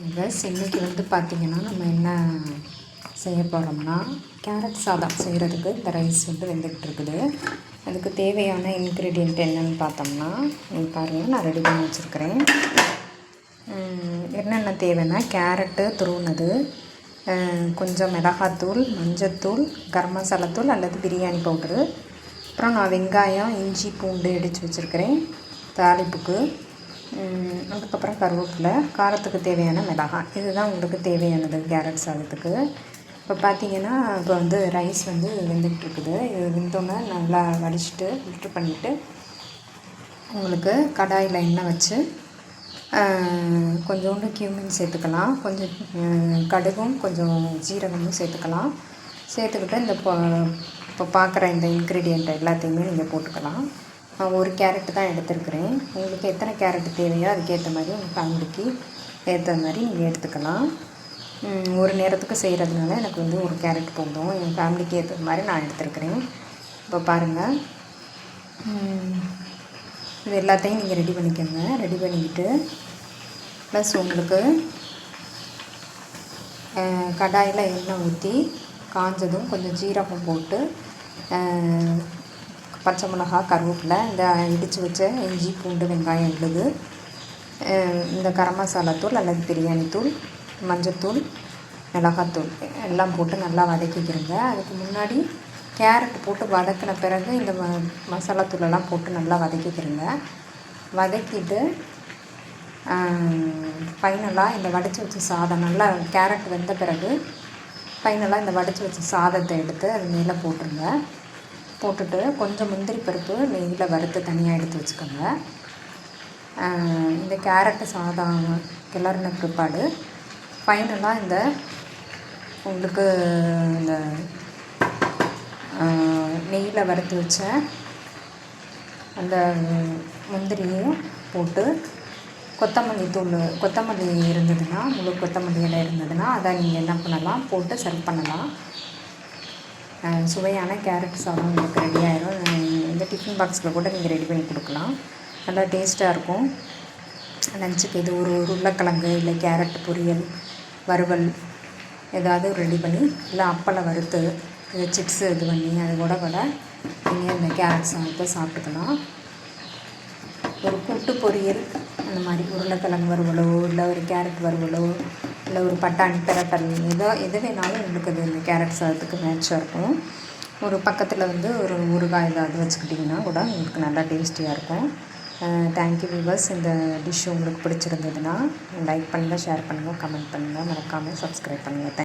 இன்றைக்கி பார்த்திங்கன்னா நம்ம என்ன செய்ய போகிறோம்னா கேரட் சாதம் செய்கிறதுக்கு இந்த ரைஸ் வெந்துக்கிட்டு இருக்குது. அதுக்கு தேவையான இன்க்ரீடியண்ட் என்னென்னு பார்த்தோம்னா பாருங்கள், நான் ரெடி பண்ணி வச்சுருக்கிறேன். என்னென்ன தேவைன்னா கேரட்டு துருவுனது, கொஞ்சம் மிளகாத்தூள், மஞ்சத்தூள், கரம் மசாலாத்தூள் அல்லது பிரியாணி பவுட்ரு, அப்புறம் நான் வெங்காயம், இஞ்சி, பூண்டு இடித்து வச்சுருக்கிறேன் தாளிப்புக்கு. அதுக்கப்புறம் கருவேப்பிலை, காரத்துக்கு தேவையான மிளகாய். இதுதான் உங்களுக்கு தேவையானது கேரட் சாதத்துக்கு. இப்போ பார்த்திங்கன்னா இப்போ ரைஸ் வெந்துக்கிட்டு இருக்குது. இது வெந்தோன்னே நல்லா வடிச்சிட்டு ஃபில்ட்ரு பண்ணிவிட்டு உங்களுக்கு கடாயில் எண்ணெய் வச்சு கொஞ்சோண்டு கியூமின் சேர்த்துக்கலாம், கொஞ்சம் கடுகும் கொஞ்சம் ஜீரகமும் சேர்த்துக்கலாம். சேர்த்துக்கிட்டு இப்போ பார்க்குற இந்த இன்க்ரீடியண்ட் எல்லாத்தையுமே நீங்கள் போட்டுக்கலாம். நான் ஒரு கேரட்டு தான் எடுத்துருக்கிறேன். உங்களுக்கு எத்தனை கேரட்டு தேவையோ அதுக்கேற்ற மாதிரி உங்கள் ஃபேமிலிக்கு ஏற்ற மாதிரி நீங்கள் எடுத்துக்கலாம். ஒரு நேரத்துக்கு செய்கிறதுனால எனக்கு ஒரு கேரட் போதும். என் ஃபேமிலிக்கு ஏற்ற மாதிரி நான் எடுத்துருக்கிறேன். இப்போ பாருங்கள், இது எல்லாத்தையும் நீங்கள் ரெடி பண்ணிக்கோங்க. ரெடி பண்ணிக்கிட்டு ப்ளஸ் உங்களுக்கு கடாயில் எண்ணெய் ஊற்றி காஞ்சதும் கொஞ்சம் ஜீரகம் போட்டு பச்சை மிளகா, கருவேப்பிலை, இந்த இடித்து வச்ச இஞ்சி, பூண்டு, வெங்காயம் விழுது, இந்த கரம் மசாலாத்தூள் அல்லது பிரியாணி தூள், மஞ்சத்தூள், மிளகாத்தூள் எல்லாம் போட்டு நல்லா வதக்கிக்கிறங்க. அதுக்கு முன்னாடி கேரட் போட்டு வதக்கின பிறகு இந்த மசாலாத்தூளெல்லாம் போட்டு நல்லா வதக்கிக்கிறங்க. வதக்கிட்டு ஃபைனலாக இந்த வடித்து வச்ச சாதம் நல்லா கேரட் வெந்த பிறகு ஃபைனலாக இந்த வடித்து வச்ச சாதத்தை எடுத்து அது மேலே போட்டுருங்க. போட்டுட்டு கொஞ்சம் முந்திரி பருப்பு நெய்யில் வறுத்து தனியாக எடுத்து வச்சுக்கோங்க. இந்த கேரட்டு சாதம் கிளறின பிற்பாடு ஃபைனலாக இந்த உங்களுக்கு இந்த நெய்யில் வறுத்து வச்ச அந்த முந்திரியும் போட்டு கொத்தமல்லி இருந்ததுன்னா, முழு கொத்தமல்லி இலை இருந்ததுன்னா அதை நீங்கள் என்ன பண்ணலாம், போட்டு சர்வ் பண்ணலாம். சுவையான கேரட் சாதம் உங்களுக்கு ரெடி ஆயிரும். இந்த டிஃபன் பாக்ஸில் கூட நீங்கள் ரெடி பண்ணி கொடுக்கலாம். நல்லா டேஸ்ட்டாக இருக்கும். லஞ்சுக்கு இது ஒரு உருளைக்கிழங்கு இல்லை கேரட் பொரியல், வறுவல் ஏதாவது ரெடி பண்ணி, இல்லை அப்பளம் வறுத்து சிப்ஸு இது பண்ணி அது கூட நீங்கள் இந்த கேரட் சாதத்தை சாப்பிட்டுக்கலாம். ஒரு கூட்டு பொரியல் அந்த மாதிரி உருளைக்கிழங்கு வறுவலோ இல்லை ஒரு கேரட் வறுவலோ இல்லை ஒரு பட்டாணி பிரட்டல் எது வேணாலும் உங்களுக்கு அது இந்த கேரட் சாதத்துக்கு மேட்சாக இருக்கும். ஒரு பக்கத்தில் ஒரு ஊறுகாய் ஏதாவது வச்சுக்கிட்டிங்கன்னா கூட உங்களுக்கு நல்லா டேஸ்டியாக இருக்கும். Thank you viewers. இந்த டிஷ் உங்களுக்கு பிடிச்சிருந்ததுன்னா லைக் பண்ணுங்கள், ஷேர் பண்ணுங்கள், கமெண்ட் பண்ணுங்கள், மறக்காமல் சப்ஸ்கிரைப் பண்ணுங்கள்.